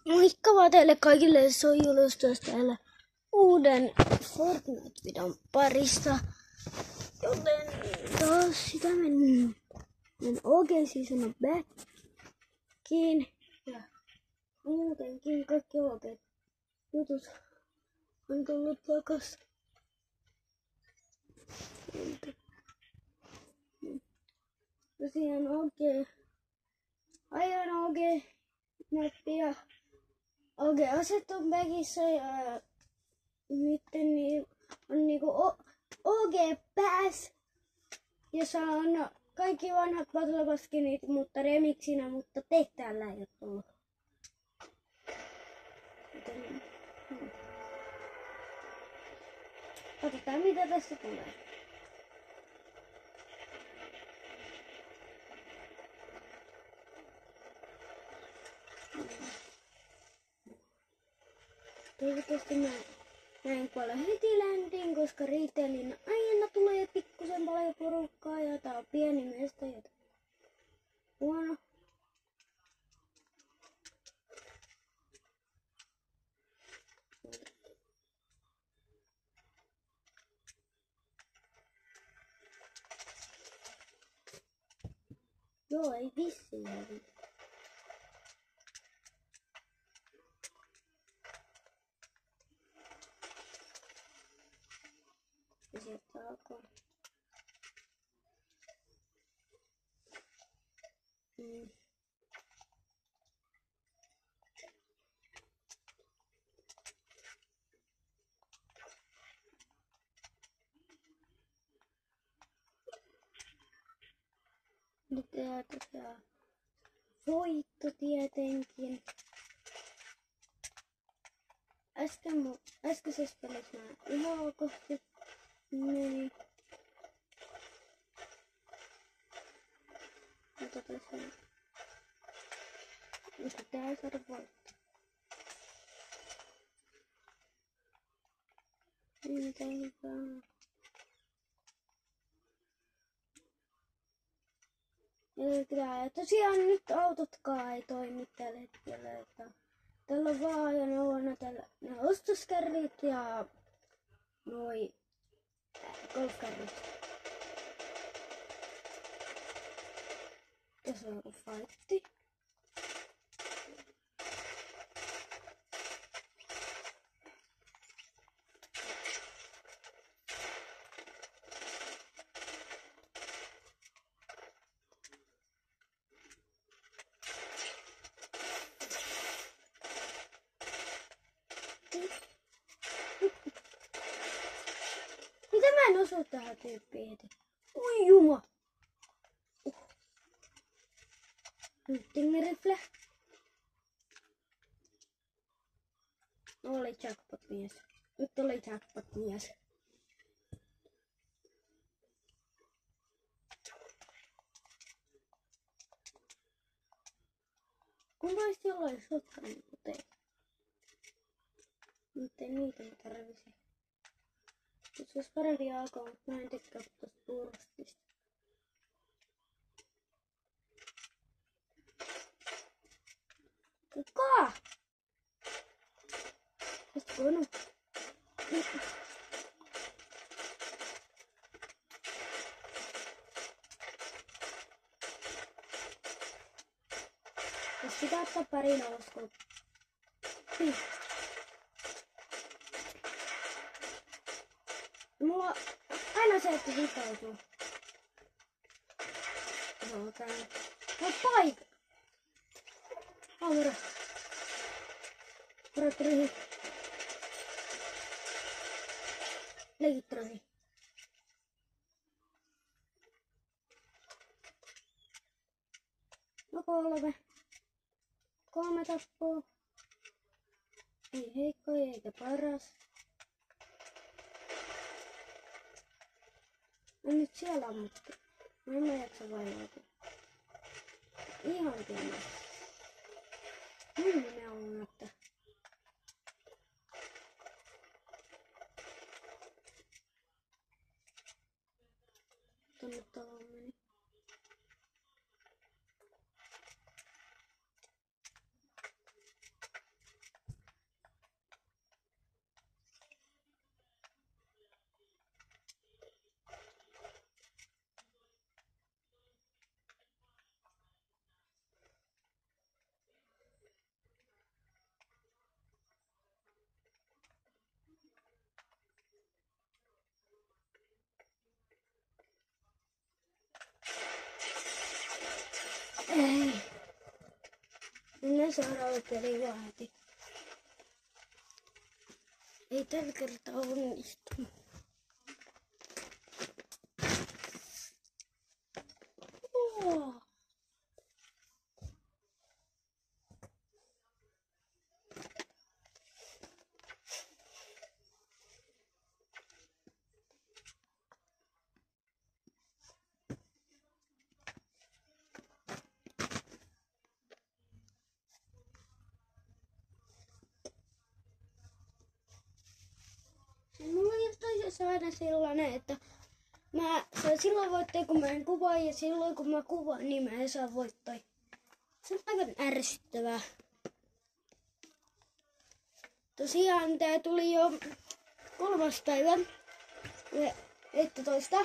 Moikka vaan teille kaikille, se on Julistus täällä uuden Fortnite-videon parissa. Joten taas sitä menen OG Season Backiin. Ja muutenkin kaikki OG jutut on tullut takas. Tosiaan aion OG näppiä. OG asettu backissa ja nyt niin on niinku OG Pass, jossa on kaikki vanhat Battle Pass skinit, mutta remixinä, mutta täällä ei oo tullut. Katsotaan mitä tässä tulee. Toivottavasti mä näin paljon heti läntiin, koska retailin aina tulee pikkusen paljon porukkaa ja tää on pieni mesta, joten huono. Joo, ei vissiin hävi. Ja sieltä alkaa. Nyt tosiaan voitto tietenkin. Äskeisessä pelissä mä ihan kohti meni. Mutta tosiaan nyt pitää saada voitto. Mitä hyvää. Ja tosiaan nyt autotkaan ei toimi tällä hetkellä, että tällä on vaan ajoneuvona ne ostoskärrit ja noi golfkärrit. Tässä on joku fightti. Mitä mä en osu tähän tyyppiin heti? Oi juma! Rifle. Oli jackpot mies. Nyt oli jackpot mies. Kun vois jollain shotgun kuten. Nyt ei niitä tarvisi. Nyt olisi parempi alkaa, mutta mä en tykkää tosta burstista. Kuka? Tästä voinut. Jos pitää ottaa pari nouskoa. Mulla aina se, että hipautuu. Joo, tää on paikka. Aura. Rotrihi. Legitrohi. No 3 tappoa. Ei heikko eikä paras. No nyt siellä ammuttu. Mä en jaksa vaivautua. Ihan pieni. Mun nime on, että tonne taloon meni. mennään seuraava peli vaan heti. Ei tällä kertaa onnistu. Oh. Mulla on jostain aina sellainen, että mä saan silloin voittaa, kun mä en kuvaa, ja silloin kun mä kuvaan, niin mä en saa voittaa. Se on aivan ärsyttävää. Tosiaan tää tuli jo 3. päivä 11.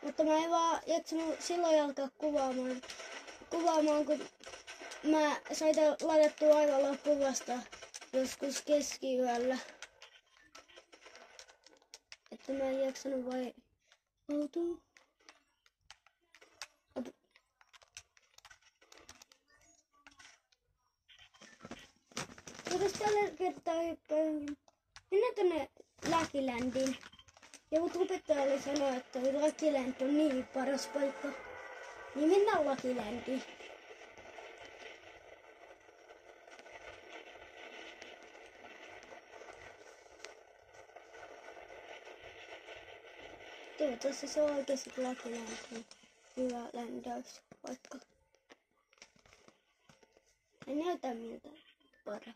Mutta mä en vaan jaksanut silloin alkaa kuvaamaan, kun mä sain ladattua aivan loppuun vasta joskus keskiyöllä. Että mä en jaksanut vai autua. Jos tällä kertaa mennään tänne Luckylandiin. Ja mut opettaja oli sanonut, että Luckyland on niin paras paikka. Niin mennään Luckylandiin. Toivottavasti se on oikeesti Luckyland. Hyvä ländauspaikka. Se näytä miltä paras.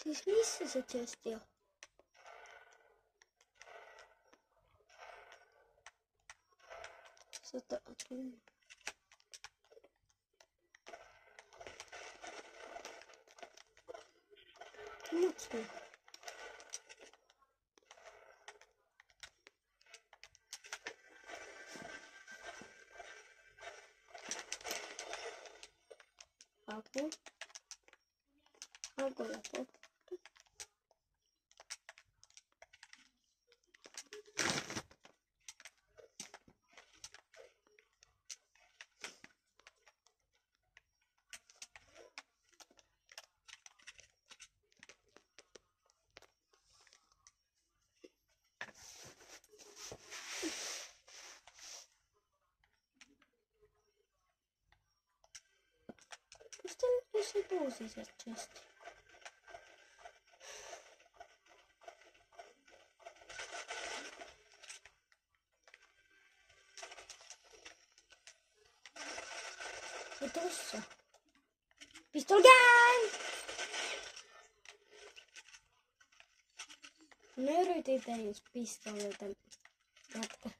Siis missä se chesti on? Miksi? Aku. Aku lapot. Mistä nyt se puusi se chesti? Ja tossa. Pistol gang! Mä yritin tehdä just pistolilta jätkä.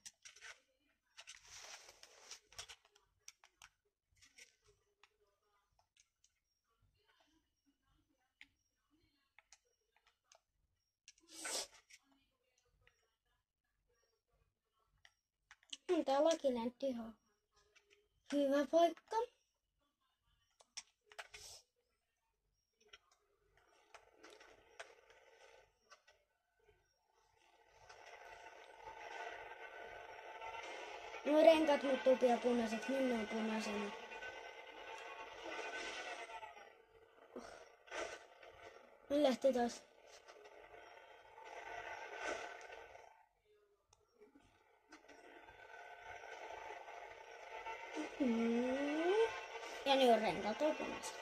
On tää Luckyland ihan hyvä paikka. No renkaat muuttuu pian punaiseksi, nyt ne on punaisena. Nyt lähti taas. Ja nyt on renkaat on punaisena.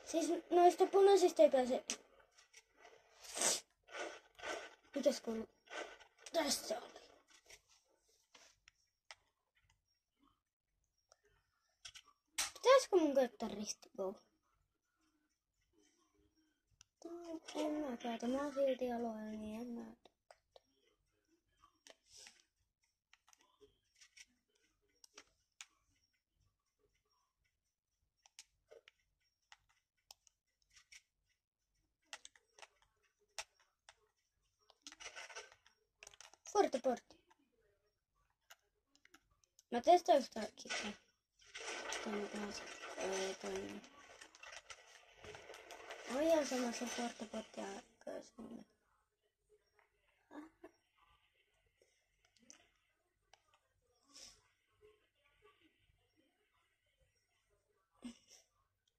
Siis noista punaisista ei pääse. Mitäs kun tässä oli? Pitäisikö mun käyttää ristikou? En mä käytä. Mä oon silti aloilla, niin en mä käytä. Forte. Mä testaan sitä kitsaa. Tänne taas. Toinen. On ihan sama se Forte ja Kösminen.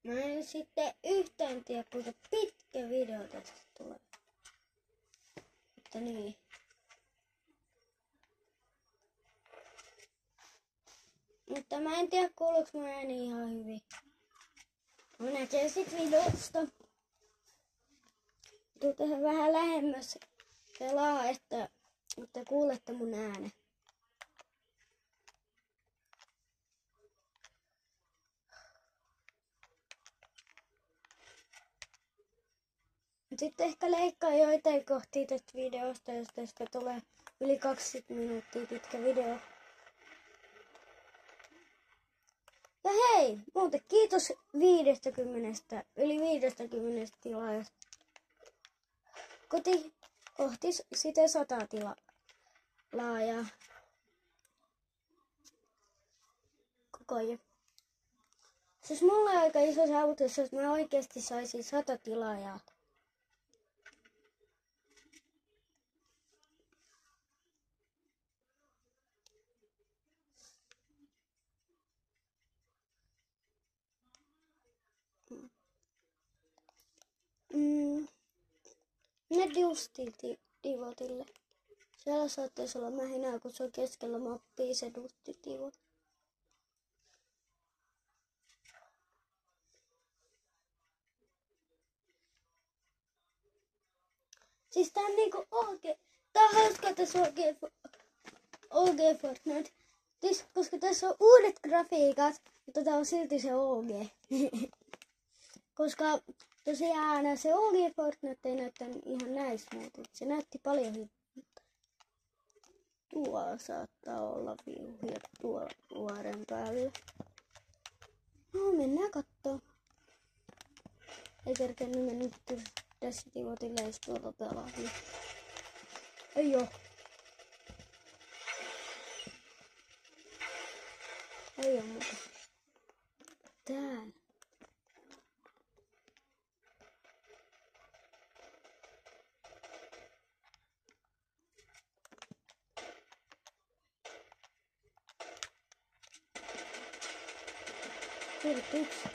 Mä en sitten yhtään tiedä, kuinka pitkä video tästä tulee. Mutta niin. Mutta mä en tiedä, kuuluuko mun ääni ihan hyvin. Mä näkee sit videosta. Tuu tähän vähän lähemmäs pelaa, että kuulette mun äänen. Sitten ehkä leikkaa joitain kohtia tästä videosta, jos tästä tulee yli 20 minuuttia pitkä video. Ja hei, muuten kiitos 50, yli 50 tilaajasta. Kohti sitä 100 tilaajaa. Koko ajan. Se olisi mulle aika iso saavutus, jos mä oikeasti saisin 100 tilaajaa. Ne Dusty-divotille. Siellä saattaisi olla mähinää, kun se on keskellä mappia se Dusty-divot. Siis tää on niinku tää on hauskaa tässä OG Fortnite. Koska tässä on uudet grafiikat, mutta tää on silti se OG. Koska tosiaan se OG Fortnite ei näyttänyt ihan näissä muuten. Se näytti paljon hyvältä. Tuolla saattaa olla viuhia tuolla vuoren päällä. No mennään kattoo. Ei kerkenyt mennä tässä divotille, jos tuolla pelaa. Ei oo. Ei oo muuta. Täällä. Yksi.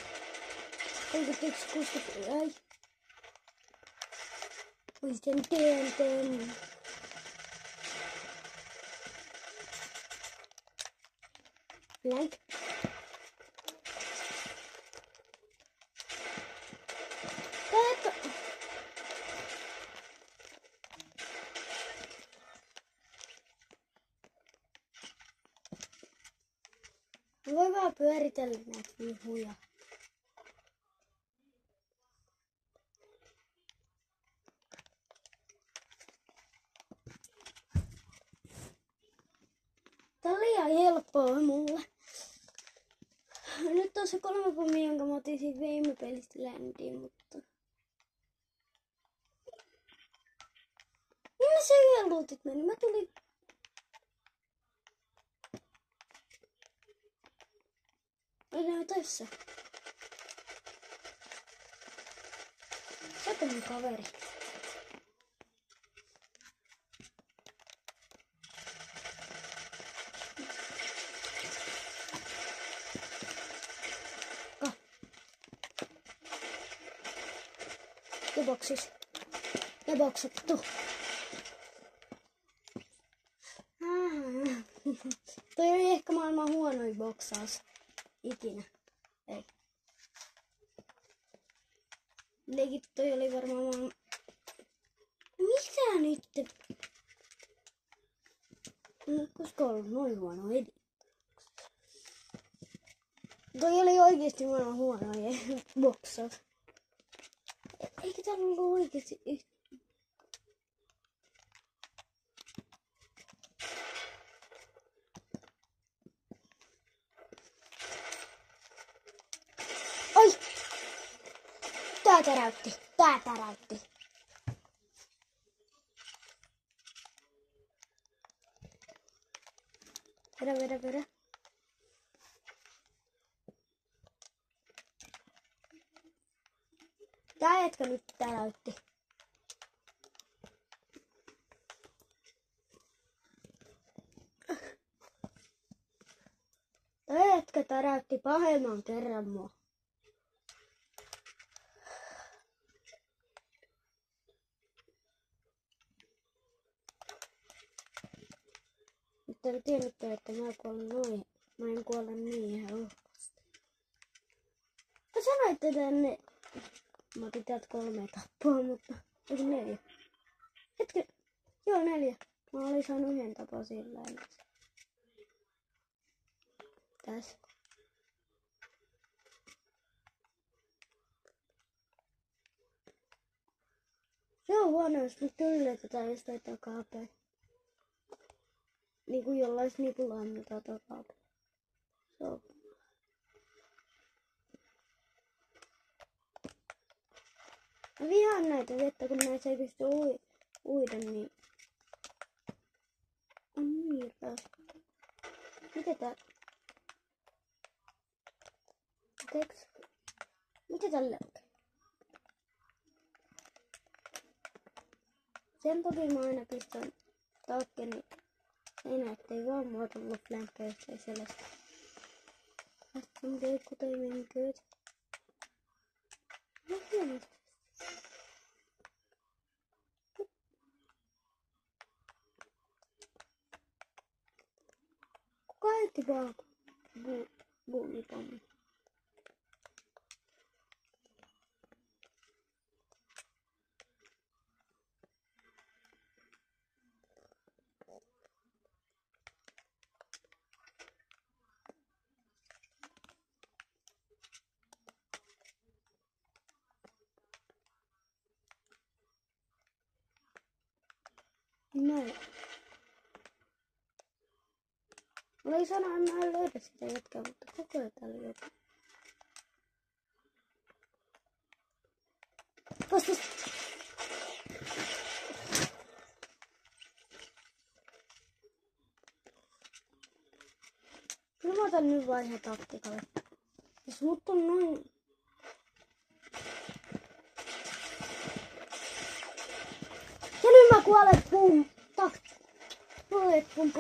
31, 60, ai. Oi sen teen. Blank. Voi vaan pyöritellä näitä vihuja. Tää on liian helppoa mulle. Nyt on se 3 pommia, jonka mä otin siitä viime pelistä ländiin, mutta... Minne se yhden luutit meni? Mä tulin... Ne on tässä. Sä oot mun kaveri. Ja boksattu. Toi oli ehkä maailman huonoin boksaus ikinä. Ei. Legit toi oli varmaan maailman... Mitä nyt? Koska on noin huono edit. Toi oli oikeesti maailman huonoja boksaus. Eikä täällä ollut oikeesti Oi! Tää täräytti. Vedä. Tää jätkä nyt täräytti. Tää jätkä täräytti pahemman kerran mua. Mutta en tiennytkään, että mä kuolen noin. Mä en kuole niin helposti. Mä sanoitte tänne. Mä otin täältä 3 tappaa, mutta oli 4. Hetken. Joo, 4. Mä olin saanut 1 tapaa sillä lailla. Tässä. Se on huono, jos nyt yllätetään jostain takapäin. Niinku jollain snipulla annetaan takapäin. Se on. Mä vihaan näitä vettä, kun näissä ei pysty uida, niin on niin raskasta. Mitä tää? Mitä tälle on? Sen takia mä aina pistän talkkeni enää, ettei vaan mua tullut flänkkeistä ja sellaista. Tästä on keikkutoimenköitä. No hienosti. Kuka heitti vaan buumipommi? Näin. Mä olin sanonut, että mä en löydä sitä jätkää, mutta koko ajan täällä joku. Vastus! Kyllä mä otan nyt vaan ihan taktikalle. Jos mut on noin. Ja nyt mä kuolen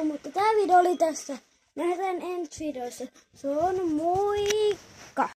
mutta tää video oli tässä. Nähdään ensi videossa. Se on moi!